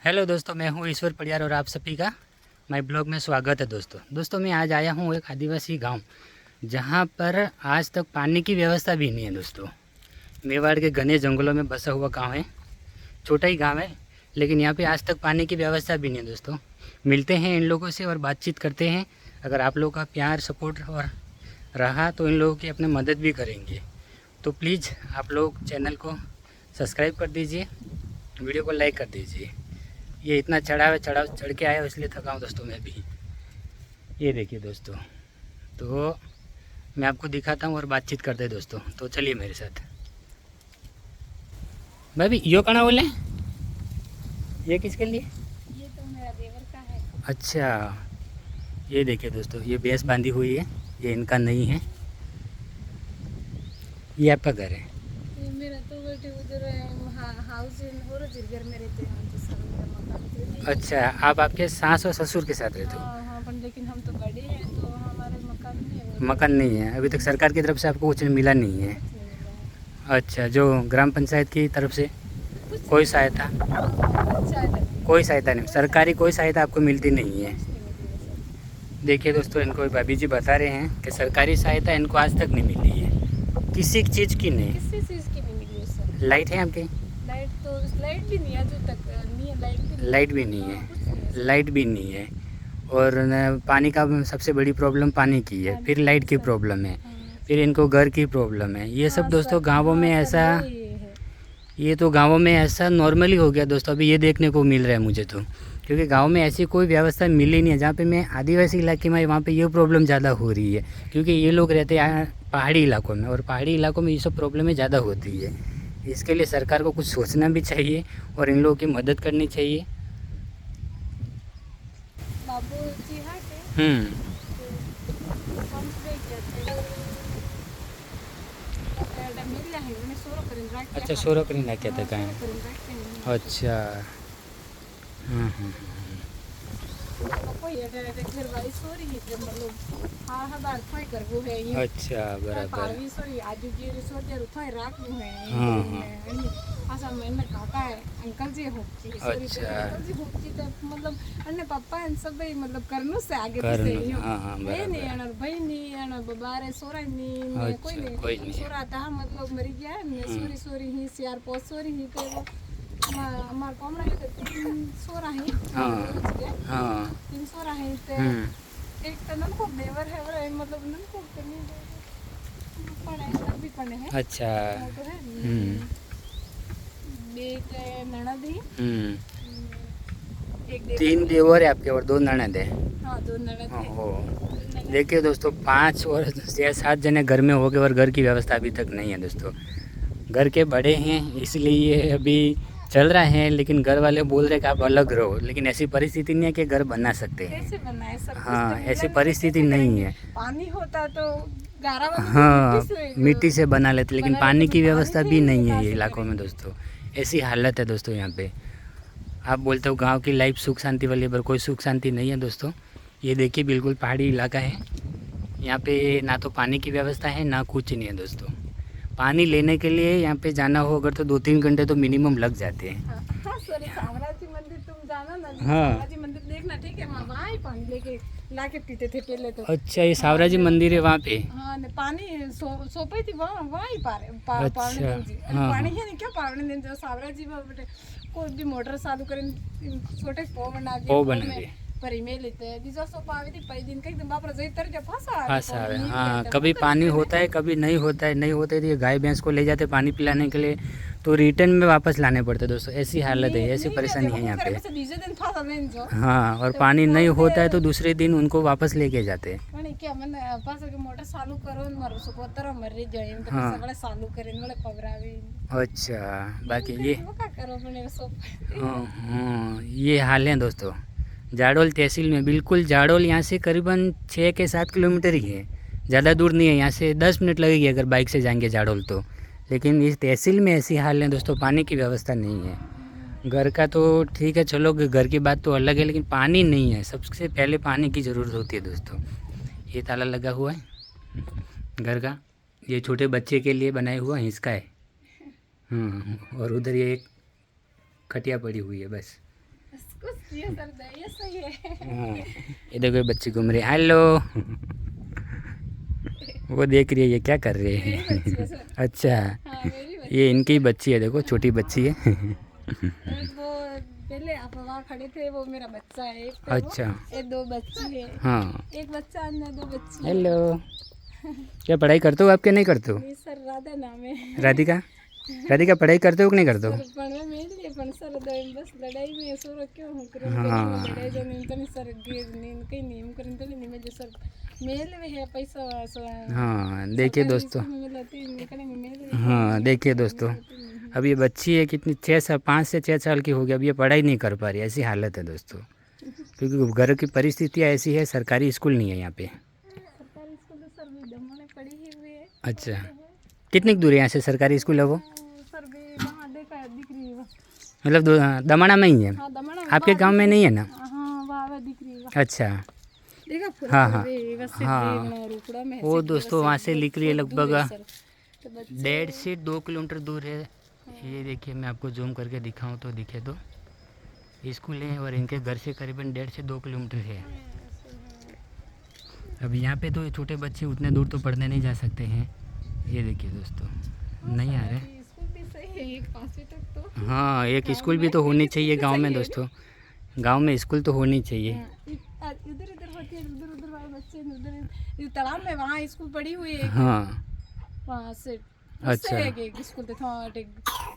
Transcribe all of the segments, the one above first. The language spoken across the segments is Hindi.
हेलो दोस्तों, मैं हूं ईश्वर पडियार और आप सभी का माय ब्लॉग में स्वागत है। दोस्तों मैं आज आया हूं एक आदिवासी गांव जहां पर आज तक पानी की व्यवस्था भी नहीं है। दोस्तों मेवाड़ के घने जंगलों में बसा हुआ गांव है, छोटा ही गांव है, लेकिन यहाँ पे आज तक पानी की व्यवस्था भी नहीं है। दोस्तों मिलते हैं इन लोगों से और बातचीत करते हैं। अगर आप लोगों का प्यार सपोर्ट और रहा तो इन लोगों की अपने मदद भी करेंगे। तो प्लीज़ आप लोग चैनल को सब्सक्राइब कर दीजिए, वीडियो को लाइक कर दीजिए। ये इतना चढ़ के आया इसलिए थका हूँ दोस्तों मैं भी। ये देखिए दोस्तों, तो मैं आपको दिखाता हूँ और बातचीत करते हैं दोस्तों। तो चलिए मेरे साथ। भाभी यो कहाँ बोले, ये किसके लिए? ये तो मेरा देवर का है। अच्छा, ये देखिए दोस्तों, ये भैंस बांधी हुई है, ये इनका नहीं है, ये आपका घर है। ये मेरा तो बेटे उधर हाउस और घर में रहते हैं तो सब मेरा मकान। अच्छा, आप आपके सास और ससुर के साथ रहते हो? हाँ हाँ, पर लेकिन हम तो बड़े हैं तो हमारे मकान नहीं है। मकान नहीं है अभी तक, सरकार की तरफ से आपको कुछ मिला नहीं है? कुछ नहीं मिला है। अच्छा, जो ग्राम पंचायत की तरफ से कोई सहायता? कोई सहायता नहीं, सरकारी कोई सहायता आपको मिलती नहीं है? देखिए दोस्तों, इनको भाभी जी बता रहे हैं कि सरकारी सहायता इनको आज तक नहीं मिली है, किसी चीज़ की नहीं। किसी चीज़ की नहीं मिली है सर। लाइट है आपकी? लाइट भी नहीं है अभी तक, नहीं है लाइट भी नहीं हाँ, है, कुछ नहीं है। लाइट भी नहीं है। और पानी का सबसे बड़ी प्रॉब्लम पानी की है, फिर लाइट की प्रॉब्लम है, फिर इनको घर की प्रॉब्लम है। ये सब दोस्तों गाँवों में ऐसा, ये तो गाँवों में ऐसा नॉर्मली हो गया दोस्तों। अभी ये देखने को मिल रहा है मुझे तो, क्योंकि गांव में ऐसी कोई व्यवस्था मिली नहीं है। जहाँ पे मैं आदिवासी इलाके में, वहाँ पे ये प्रॉब्लम ज़्यादा हो रही है, क्योंकि ये लोग रहते हैं पहाड़ी इलाकों में, और पहाड़ी इलाकों में ये सब प्रॉब्लमें ज़्यादा होती है। इसके लिए सरकार को कुछ सोचना भी चाहिए और इन लोगों की मदद करनी चाहिए। बाबू जी हाँ के अच्छा, सोरो करीन क्या था कहाँ? अच्छा, अच्छा बराबर। अंकल जी अच्छा मतलब अन्य पापा सब मतलब करनो से आगे हाँ बहनी बारे सोरा नहीं कोई नहीं सोरा था मतलब मरी गया सोरी सोरी ही सियार पोस सोरी ही तो हमार कोमरा है 3 सोरा है। हाँ 3 सोरा है तो एक तो ननको देवर है और मतलब ननको करनी पड़े सब भी पड़े हैं। अच्छा तो है एक ननद एक 3 देवर है आपके और 2 ननद है? हाँ 2 ननद है। ओहो, देखिए दोस्तों, 5 और 7 जने घर में हो गए और घर की व्यवस्था अभी तक नहीं है दोस्तों। घर के बड़े हैं इसलिए अभी चल रहा है, लेकिन घर वाले बोल रहे कि आप अलग रहो, लेकिन ऐसी परिस्थिति नहीं है कि घर बना सकते हैं। कैसे बनाए सर? हाँ, ऐसी परिस्थिति नहीं है। पानी होता तो हाँ, मिट्टी से बना लेते, लेकिन पानी की व्यवस्था भी नहीं है ये इलाकों में दोस्तों। ऐसी हालत है दोस्तों यहाँ पे। आप बोलते हो गांव की लाइफ सुख शांति वाली, पर कोई सुख शांति नहीं है दोस्तों। ये देखिए बिल्कुल पहाड़ी इलाका है, यहाँ पे ना तो पानी की व्यवस्था है ना कुछ नहीं है दोस्तों। पानी लेने के लिए यहाँ पे जाना हो अगर तो 2-3 घंटे तो मिनिमम लग जाते हैं। हाँ सर, सावराजी मंदिर तुम जाना ना? हाँ, सावराजी मंदिर देखना, ठीक है? वहाँ ही पानी लेके लाके पीते थे पहले तो। अच्छा, ये सावराजी मंदिर है वहाँ पे? हाँ, पानी सोपई थी वहाँ ही अच्छा, पानी है नहीं क्या पावने दिन जो सावराजी बेटे कोई भी मोटर चालू करें छोटे पो बना दे पर ईमेल लेते हैं बीजा सो पावे थी पई दिन कहीं बाप रे तर जब फंसा है। हाँ, कभी पानी होता है कभी नहीं होता है, नहीं होता है तो ये गाय भैंस को ले जाते पानी पिलाने के लिए, तो रिटर्न में वापस लाने पड़ते दोस्तों। ऐसी हालत है, ऐसी परेशानी है यहाँ पे। हाँ, और पानी नहीं होता है तो दूसरे दिन उनको वापस लेके जाते हैं। क्या मैंने पास के मोटर चालू करो मर सुपोतर मर रे जाए तो हाँ, सगळे चालू करेन वाले पवरावे। अच्छा, बाकी ये क्या करो मैंने सब। हाँ, ये हाल है दोस्तों जाडोल तहसील में। बिल्कुल जाडोल यहाँ से करीबन 6 के 7 किलोमीटर ही है, ज़्यादा दूर नहीं है। यहाँ से 10 मिनट लगेगी अगर बाइक से जाएंगे जाडोल तो। लेकिन इस तहसील में ऐसी हाल है दोस्तों, पानी की व्यवस्था नहीं है। घर का तो ठीक है, चलो घर की बात तो अलग है, लेकिन पानी नहीं है। सबसे पहले पानी की ज़रूरत होती है दोस्तों। ये ताला लगा हुआ है घर का, ये छोटे बच्चे के लिए बनाया हुआ हिंचका है। और उधर ये एक खटिया पड़ी हुई है बस। कुछ ये सर दे ये सही है। हाँ, ये देखो ये बच्ची घूम रही है। हेलो वो देख रही है ये क्या कर रहे मेरी बच्ची है हैं। सर। अच्छा, हाँ मेरी बच्ची। ये इनकी बच्ची है, देखो छोटी बच्ची है। वो पहले आप वहाँ खड़े थे, वो मेरा बच्चा है एक, तो अच्छा, ये दो बच्ची है, हाँ। एक बच्चा अंदर दो बच्ची है। हेलो, क्या पढ़ाई करते हो आप क्या नहीं करते हो? नहीं सर राधा नाम है। राधिका, राधिका पढ़ाई करते हो कि नहीं करते हो? सर पण में लिए पण सर बस लड़ाई में सो रखो हूँ करूँ हाँ। लड़ाई जो नहीं तो नहीं सर गिर नहीं कहीं नहीं करें तो नहीं मैं जो सर मेल में है पैसा हाँ देखिए दोस्तों, मिलती निकले में मेल हाँ देखिए दोस्तों, अब ये बच्ची है कितनी 5 से 6 साल की हो गई, अब ये पढ़ाई नहीं कर पा रही, ऐसी हालत है दोस्तों, क्योंकि घर की परिस्थितियाँ ऐसी है, सरकारी स्कूल नहीं है यहाँ पे। सरकारी स्कूल तो सर भी दमने पड़ी ही हुई है। अच्छा, कितनी दूर है यहाँ से सरकारी स्कूल है वो? सर भी वहाँ देखा दिख रही है। मतलब दमाणा में ही है? हाँ दमना आपके गांव में नहीं है ना? हाँ वहाँ दिख रही है। अच्छा, देखा हाँ हाँ हाँ रुकड़ा में वो दोस्तों वहाँ से निकली है लगभग तो बच्चे 1.5 से 2 किलोमीटर दूर है। ये देखिए मैं आपको जूम करके दिखाऊं तो दिखे तो स्कूल है, और इनके घर से करीबन 1.5 से 2 किलोमीटर है। अब यहाँ पे तो छोटे बच्चे उतने दूर तो पढ़ने नहीं जा सकते हैं। ये देखिए दोस्तों, नहीं आ रहे। स्कूल भी सही है एक 5वीं तक तो। हाँ, एक स्कूल भी तो होनी चाहिए गांव में दोस्तों, गांव में स्कूल तो होनी चाहिए। इधर इधर होती है, उधर उधर वाले बच्चे उधर तालाब में वहाँ स्कूल पड़ी हुई है। हाँ वहाँ से अच्छा, एक स्कूल थे थोड़े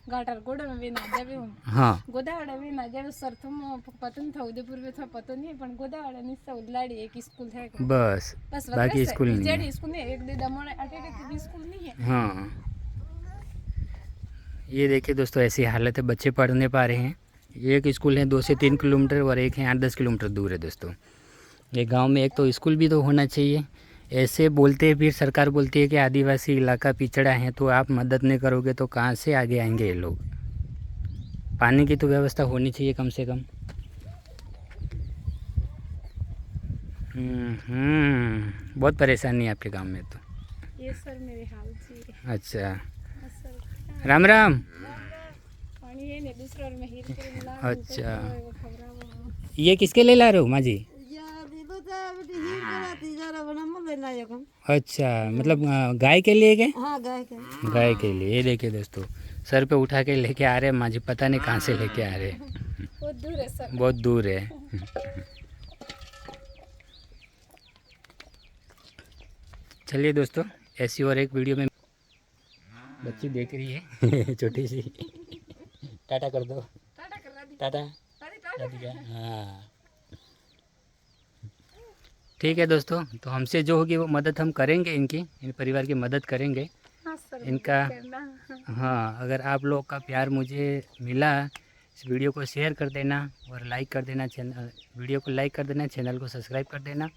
गाटर गोड़ा में भी ना जावे हूँ। हाँ गोदावाड़ा भी ना जावे सर तुम पता नहीं था उदयपुर में था पता नहीं पण गोदावाड़ा नहीं सा उल्लाड़ी एक स्कूल है बस बाकी स्कूल नहीं है। स्कूल नहीं एक दे दमोड़े अटेटे भी स्कूल नहीं है। हाँ ये देखिए दोस्तों, ऐसी हालत है, बच्चे पढ़ नहीं पा रहे हैं। एक स्कूल है 2 से 3 किलोमीटर और एक है 8-10 किलोमीटर दूर है दोस्तों। ये गांव में एक तो स्कूल भी तो होना चाहिए। ऐसे बोलते हैं, फिर सरकार बोलती है कि आदिवासी इलाका पिछड़ा है, तो आप मदद नहीं करोगे तो कहाँ से आगे आएंगे ये लोग। पानी की तो व्यवस्था होनी चाहिए कम से कम। बहुत परेशानी है आपके गांव में तो। ये सर मेरे हाल जी। अच्छा, सर राम राम। पानी है नहीं दूसरा में हीर के मिला। अच्छा, ये किसके लिए ला रहे हो माँ जी? अच्छा, मतलब गाय के लिए क्या? हाँ गाय गाय के लिए। ये देखिए दोस्तों, सर पे उठा के लेके आ रहे हैं माँ जी, पता नहीं कहाँ से लेके आ रहे हैं। बहुत दूर है सर, बहुत दूर है। चलिए दोस्तों, ऐसी और एक वीडियो में बच्ची देख रही है छोटी सी। टाटा कर दो, टाटा कर दी टाटा। टाटा राधिका, हाँ ठीक है दोस्तों, तो हमसे जो होगी वो मदद हम करेंगे, इन परिवार की मदद करेंगे। हाँ सर इनका हाँ, अगर आप लोग का प्यार मुझे मिला, इस वीडियो को शेयर कर देना और लाइक कर देना, वीडियो को लाइक कर देना, चैनल को सब्सक्राइब कर देना।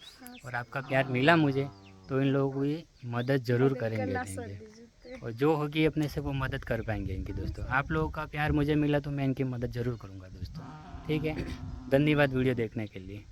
और आपका प्यार मिला मुझे तो इन लोगों की मदद ज़रूर करेंगे, देंगे, और जो होगी अपने से वो मदद कर पाएंगे इनकी दोस्तों। आप लोगों का प्यार मुझे मिला तो मैं इनकी मदद ज़रूर करूँगा दोस्तों। ठीक है, धन्यवाद वीडियो देखने के लिए।